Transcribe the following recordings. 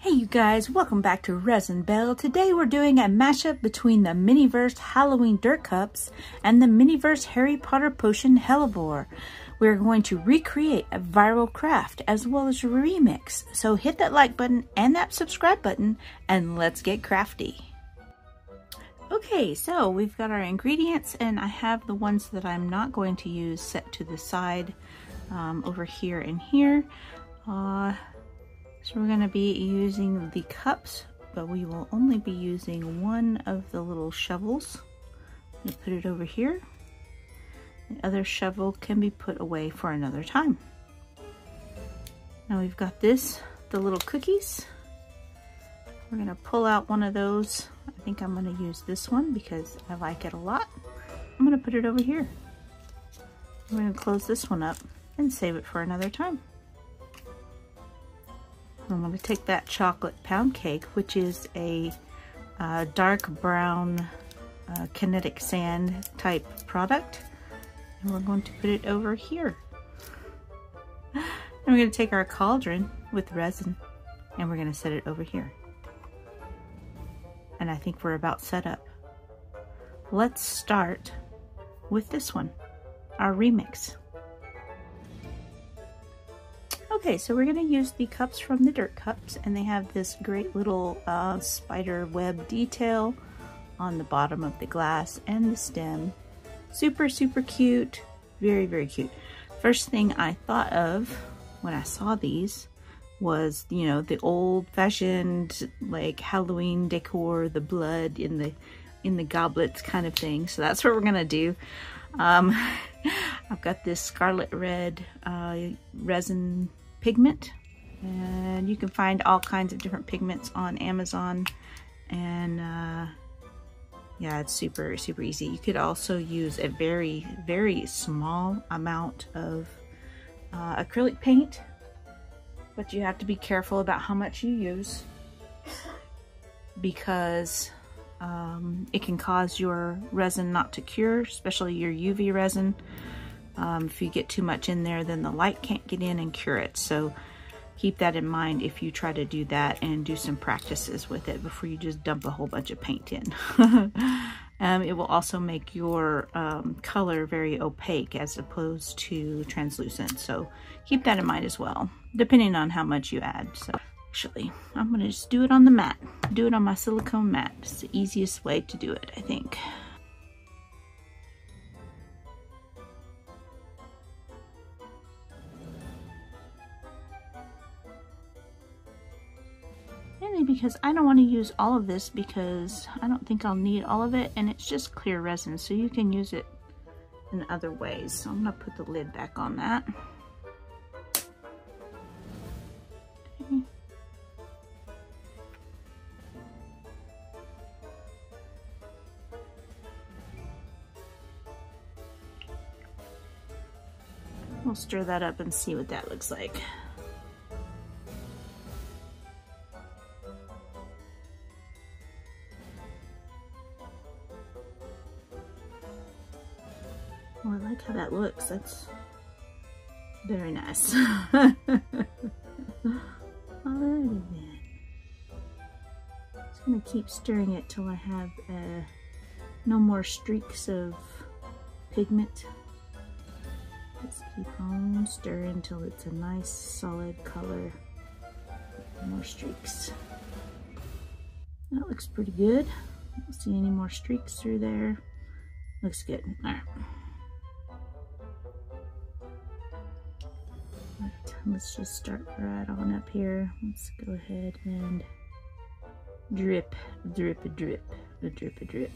Hey you guys, welcome back to Resin Bell. Today we're doing a mashup between the Miniverse Halloween Dirt Cups and the Miniverse Harry Potter Potion Hellebore. We're going to recreate a viral craft as well as a remix. So hit that like button and that subscribe button and let's get crafty. Okay, so we've got our ingredients and I have the ones that I'm not going to use set to the side over here and here. So we're going to be using the cups, but we will only be using one of the little shovels. I'm going to put it over here. The other shovel can be put away for another time. Now we've got this, the little cookies. We're going to pull out one of those. I think I'm going to use this one because I like it a lot. I'm going to put it over here. I'm going to close this one up and save it for another time. I'm going to take that chocolate pound cake, which is a dark brown kinetic sand type product, and we're going to put it over here. And we're going to take our cauldron with resin and we're going to set it over here. And I think we're about set up. Let's start with this one, our remix. Okay, so we're going to use the cups from the Dirt Cups, and they have this great little spider web detail on the bottom of the glass and the stem. Super, super cute. Very, very cute. First thing I thought of when I saw these was, you know, the old-fashioned like Halloween decor, the blood in the goblets kind of thing. So that's what we're going to do. I've got this scarlet red resin pigment, and you can find all kinds of different pigments on Amazon, and yeah, it's super easy. You could also use a very small amount of acrylic paint, but you have to be careful about how much you use because it can cause your resin not to cure, especially your UV resin. If you get too much in there, then the light can't get in and cure it. So keep that in mind if you try to do that, and do some practices with it before you just dump a whole bunch of paint in. It will also make your color very opaque as opposed to translucent. So keep that in mind as well, depending on how much you add. So actually, I'm gonna just do it on the mat. Do it on my silicone mat. It's the easiest way to do it, I think. Because I don't want to use all of this because I don't think I'll need all of it, and it's just clear resin, so you can use it in other ways. So I'm going to put the lid back on that. Okay. We'll stir that up and see what that looks like. Oh, I like how that looks. That's very nice. Alrighty then. Just gonna keep stirring it till I have no more streaks of pigment. Just keep on stirring until it's a nice solid color. No more streaks. That looks pretty good. I don't see any more streaks through there. Looks good. Alright. Let's just start right on up here. Let's go ahead and drip, drip, drip, drip, drip.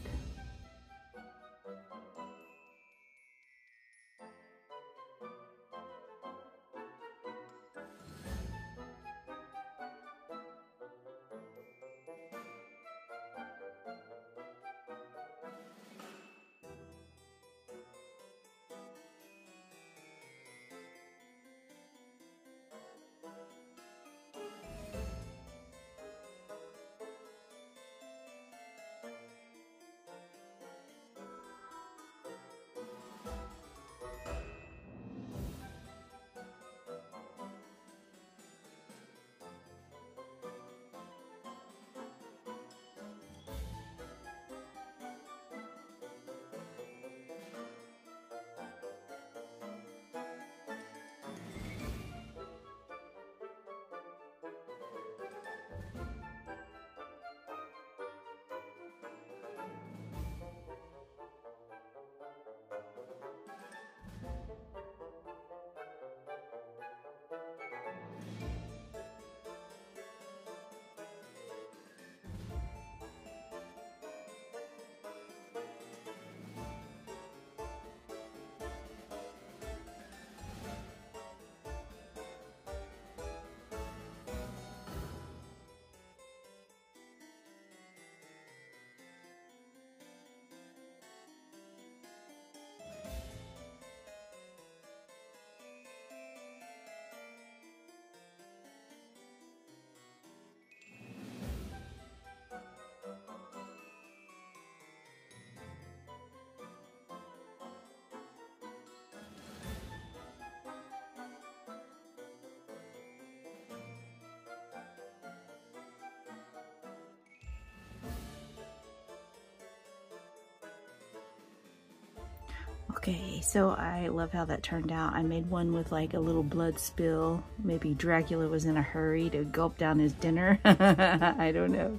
Okay, so I love how that turned out. I made one with like a little blood spill. Maybe Dracula was in a hurry to gulp down his dinner. I don't know.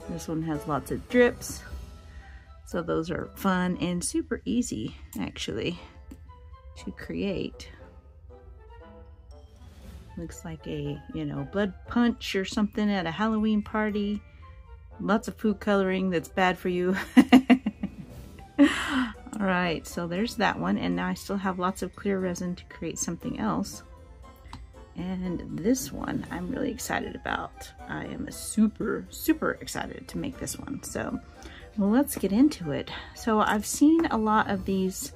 This one has lots of drips. So those are fun and super easy, actually, to create. Looks like a, you know, blood punch or something at a Halloween party. Lots of food coloring that's bad for you. All right, so there's that one, and now I still have lots of clear resin to create something else. And this one I'm really excited about. I am super excited to make this one. So, well, let's get into it. So I've seen a lot of these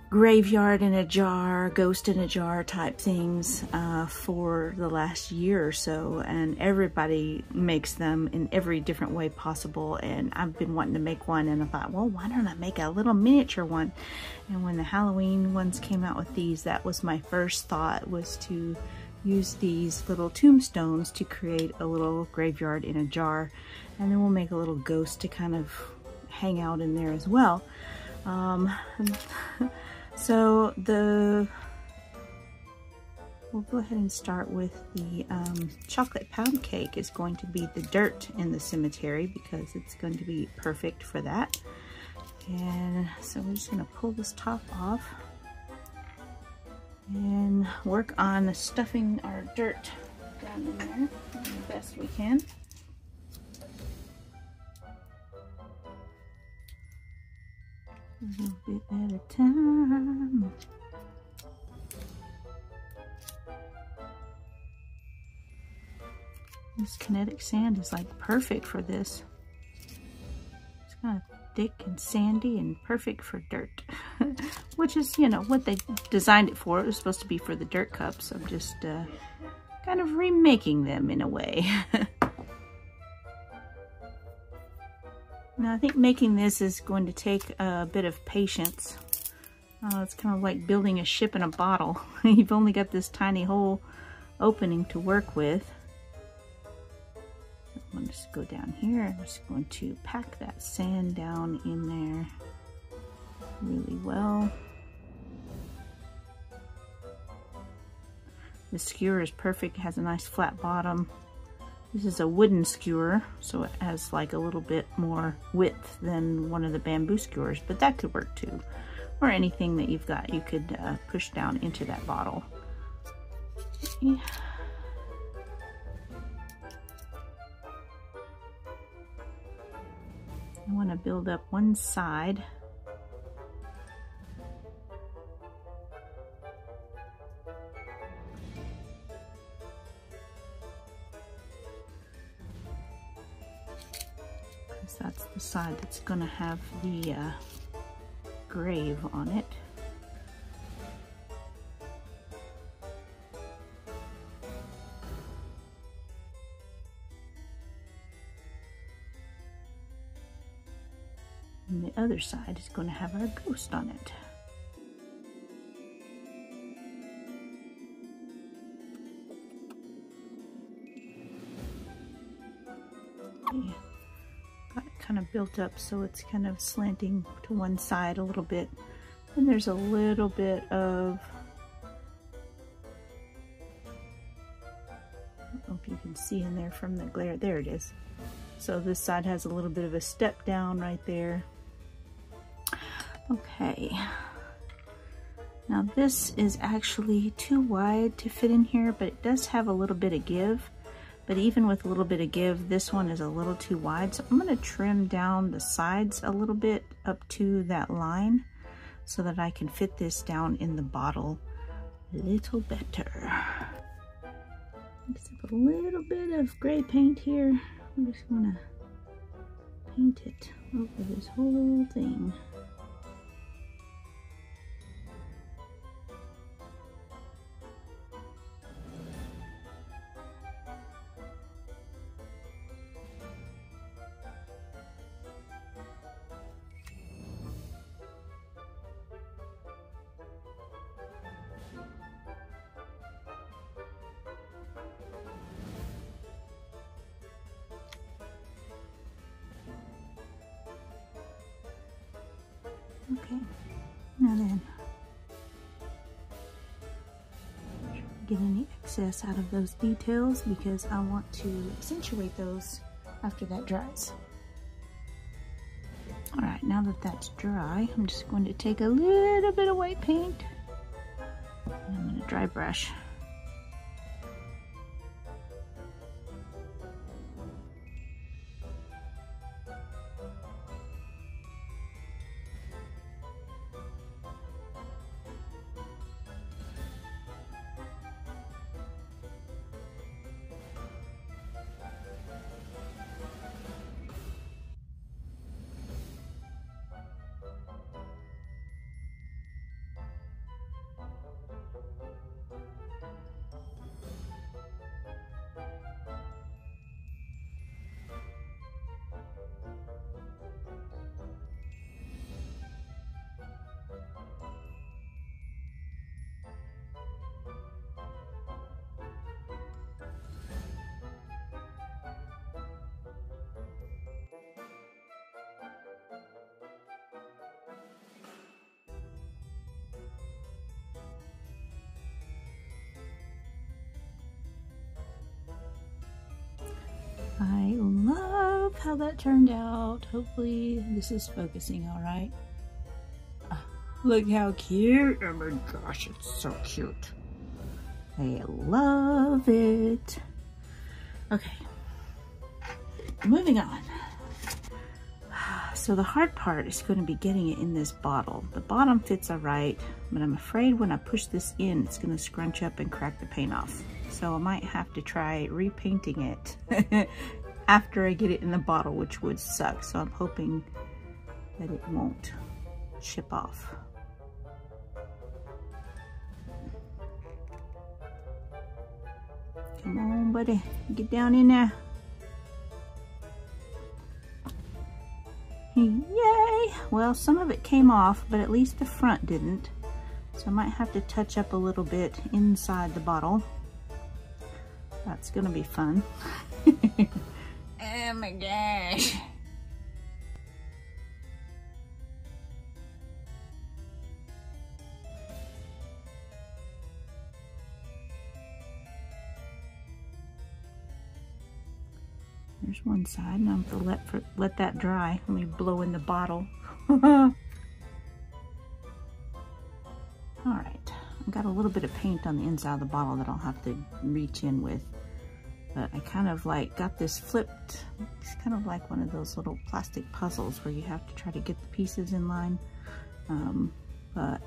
graveyard in a jar, ghost in a jar type things for the last year or so, and everybody makes them in every different way possible. And I've been wanting to make one, and I thought, well, why don't I make a little miniature one? And when the Halloween ones came out with these, that was my first thought, was to use these little tombstones to create a little graveyard in a jar, and then we'll make a little ghost to kind of hang out in there as well. So we'll go ahead and start with the chocolate pound cake is going to be the dirt in the cemetery, because it's going to be perfect for that. And so we're just going to pull this top off and work on stuffing our dirt down in there the best we can. A little bit at a time. This kinetic sand is like perfect for this. It's kind of thick and sandy and perfect for dirt. Which is, you know, what they designed it for. It was supposed to be for the dirt cups. I'm just kind of remaking them in a way. Now, I think making this is going to take a bit of patience. It's kind of like building a ship in a bottle. You've only got this tiny hole opening to work with. I'm going to just go down here. I'm just going to pack that sand down in there really well. The skewer is perfect. It has a nice flat bottom. This is a wooden skewer, so it has like a little bit more width than one of the bamboo skewers, but that could work too. Or anything that you've got, you could push down into that bottle. Okay. I want to build up one side. That's the side that's going to have the grave on it. And the other side is going to have our ghost on it. Okay. Kind of built up so it's kind of slanting to one side a little bit, and there's a little bit of, I don't know if you can see in there from the glare, there it is. So this side has a little bit of a step down right there. Okay, now this is actually too wide to fit in here, but it does have a little bit of give. But even with a little bit of give, this one is a little too wide. So I'm going to trim down the sides a little bit up to that line so that I can fit this down in the bottle a little better. Mix up a little bit of gray paint here. I'm just going to paint it over this whole thing. Okay, now then, get any excess out of those details because I want to accentuate those after that dries. All right, now that that's dry, I'm just going to take a little bit of white paint and I'm going to dry brush. I love how that turned out. Hopefully this is focusing all right. Look how cute. Oh my gosh, it's so cute. I love it. Okay, moving on. So the hard part is going to be getting it in this bottle. The bottom fits all right, but I'm afraid when I push this in, it's going to scrunch up and crack the paint off. So I might have to try repainting it after I get it in the bottle, which would suck. So I'm hoping that it won't chip off. Come on, buddy, get down in there. Yay! Well, some of it came off, but at least the front didn't. So I might have to touch up a little bit inside the bottle. That's gonna be fun. Oh my gosh. There's one side, and I'm going to let that dry. Let me blow in the bottle. All right, I've got a little bit of paint on the inside of the bottle that I'll have to reach in with. But I kind of like got this flipped. It's kind of like one of those little plastic puzzles where you have to try to get the pieces in line. But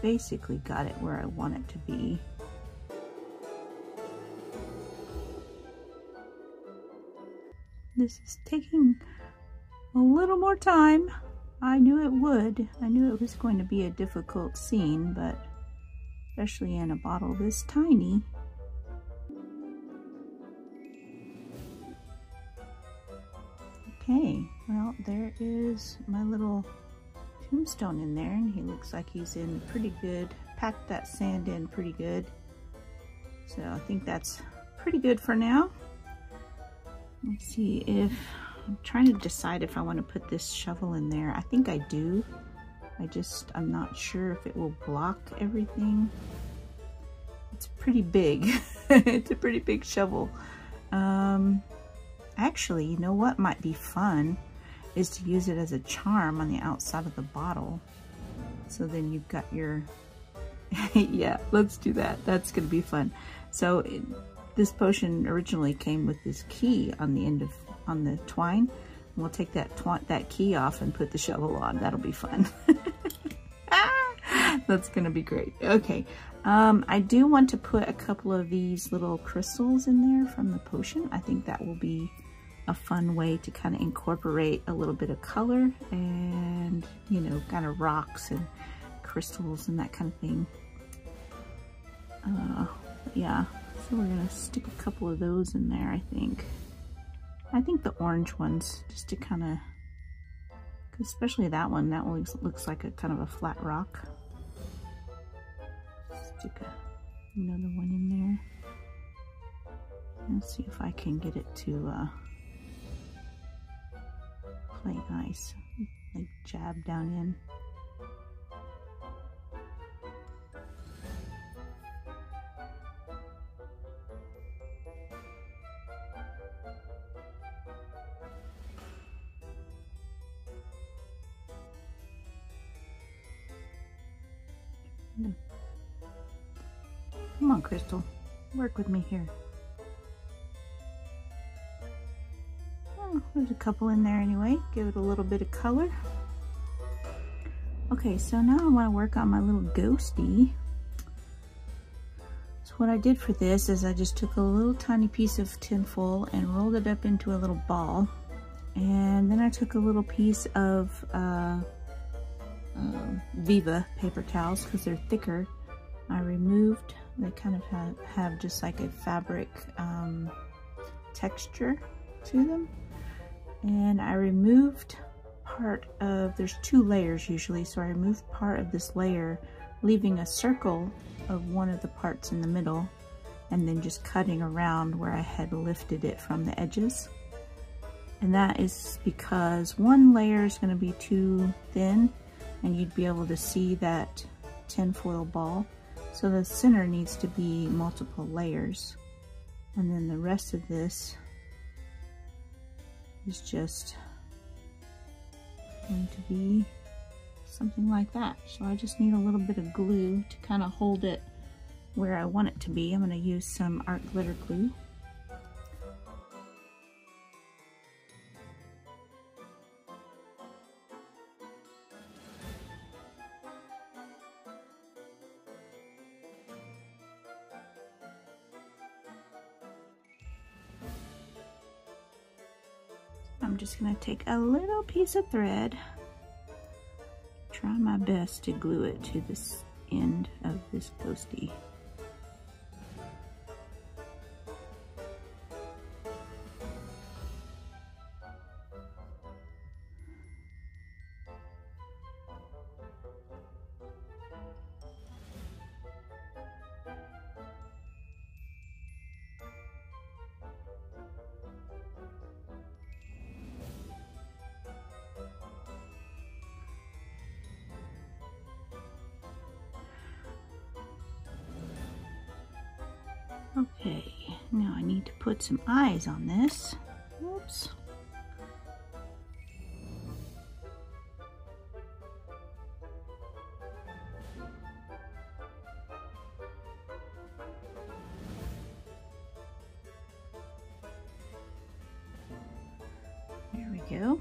basically got it where I want it to be. This is taking a little more time. I knew it would. I knew it was going to be a difficult scene, but especially in a bottle this tiny. Okay, well, there is my little tombstone in there, and he looks like he's in pretty good, packed that sand in pretty good. So I think that's pretty good for now. Let's see if, I'm trying to decide if I want to put this shovel in there. I think I do. I'm not sure if it will block everything. It's pretty big. It's a pretty big shovel. Actually, you know what might be fun is to use it as a charm on the outside of the bottle. So then you've got your, yeah, let's do that. That's gonna be fun. So this potion originally came with this key on the end of, on the twine. We'll take that key off and put the shovel on. That'll be fun. That's gonna be great. Okay, I do want to put a couple of these little crystals in there from the potion. I think that will be a fun way to kind of incorporate a little bit of color and, you know, kind of rocks and crystals and that kind of thing. Yeah, so we're gonna stick a couple of those in there, I think. I think the orange ones, just to kind of, especially that one looks like a kind of a flat rock. Stick another one in there. Let's see if I can get it to play nice, like jab down in. Come on, Crystal, work with me here. Oh, there's a couple in there anyway. Give it a little bit of color. Okay, so now I want to work on my little ghosty. So what I did for this is I just took a little tiny piece of tinfoil and rolled it up into a little ball. And then I took a little piece of Viva paper towels because they're thicker. I removed, they kind of have just like a fabric texture to them. And I removed part of, there's 2 layers usually, so I removed part of this layer, leaving a circle of one of the parts in the middle, and then just cutting around where I had lifted it from the edges. And that is because one layer is going to be too thin, and you'd be able to see that tinfoil ball. So the center needs to be multiple layers. And then the rest of this is just going to be something like that. So I just need a little bit of glue to kind of hold it where I want it to be. I'm going to use some art glitter glue. I'm just going to take a little piece of thread, try my best to glue it to this end of this ghosty. Okay, now I need to put some eyes on this. Whoops. There we go.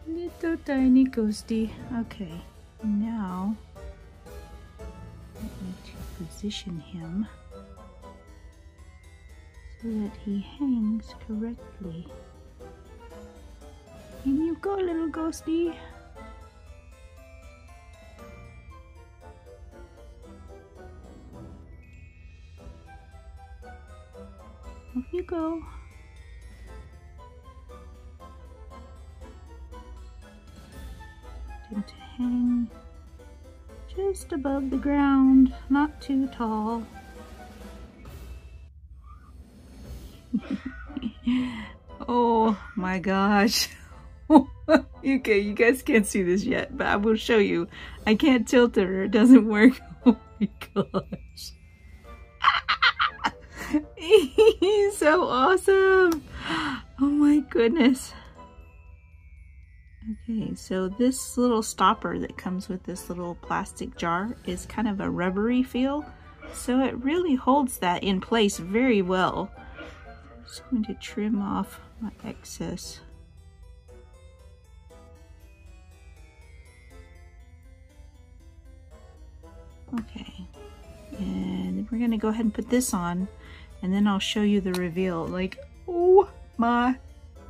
Little tiny ghosty. Okay, now to position him so that he hangs correctly. In you go, little ghosty. Off you go. Get him to hang just above the ground, not too tall. Oh my gosh. Okay, you guys can't see this yet, but I will show you. I can't tilt it or it doesn't work. Oh my gosh. He's so awesome. Oh my goodness. Okay, so this little stopper that comes with this little plastic jar is kind of a rubbery feel, so it really holds that in place very well. I'm just going to trim off my excess. Okay, and we're gonna go ahead and put this on, and then I'll show you the reveal. Like, oh my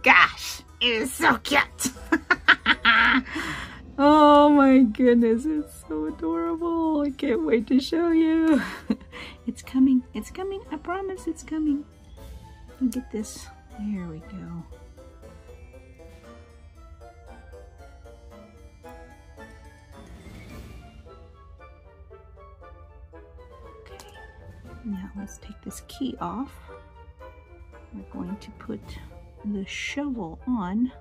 gosh, it is so cute. Oh my goodness, it's so adorable. I can't wait to show you. It's coming, I promise it's coming. Get this, there we go. Okay, Let's take this key off. We're going to put the shovel on.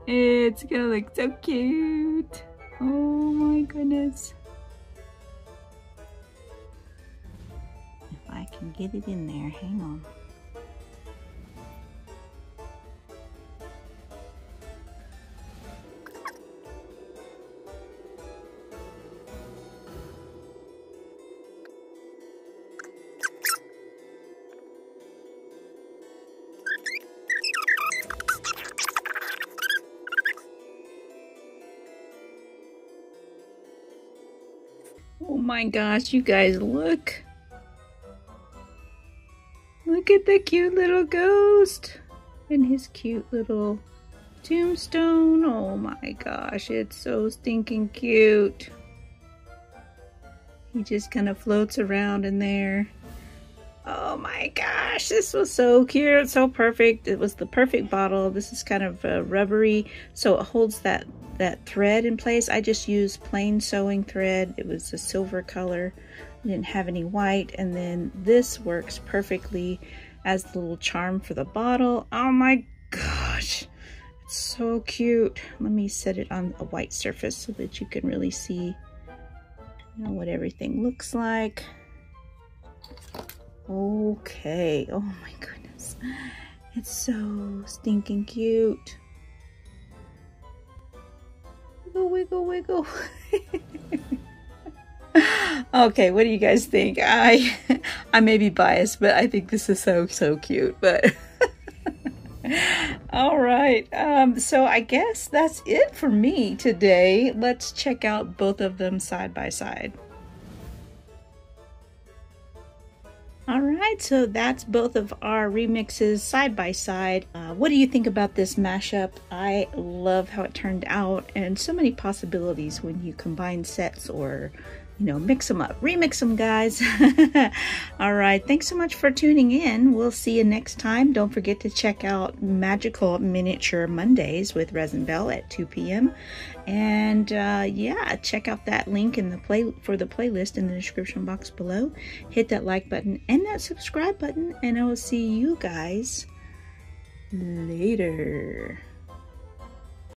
It's gonna look so cute. Oh my goodness. If I can get it in there, hang on. Oh my gosh, you guys, look. Look at the cute little ghost and his cute little tombstone. Oh my gosh, it's so stinking cute. He just kind of floats around in there. Oh my gosh, this was so cute, so perfect. It was the perfect bottle. This is kind of rubbery, so it holds that thread in place. I just used plain sewing thread. It was a silver color. I didn't have any white, and then this works perfectly as the little charm for the bottle. Oh my gosh, it's so cute. Let me set it on a white surface so that you can really see, what everything looks like. Okay, oh my goodness, it's so stinking cute. Wiggle, wiggle, wiggle. Okay, what do you guys think? I may be biased, but I think this is so cute. But all right, so I guess that's it for me today. Let's check out both of them side by side. All right, so that's both of our remixes side by side. What do you think about this mashup? I love how it turned out, and so many possibilities when you combine sets or, mix them up. Remix them, guys. All right, thanks so much for tuning in. We'll see you next time. Don't forget to check out Magical Miniature Mondays with Resin Bell at 2 p.m. And yeah, check out that link in the for the playlist in the description box below. Hit that like button and that subscribe button, and I will see you guys later.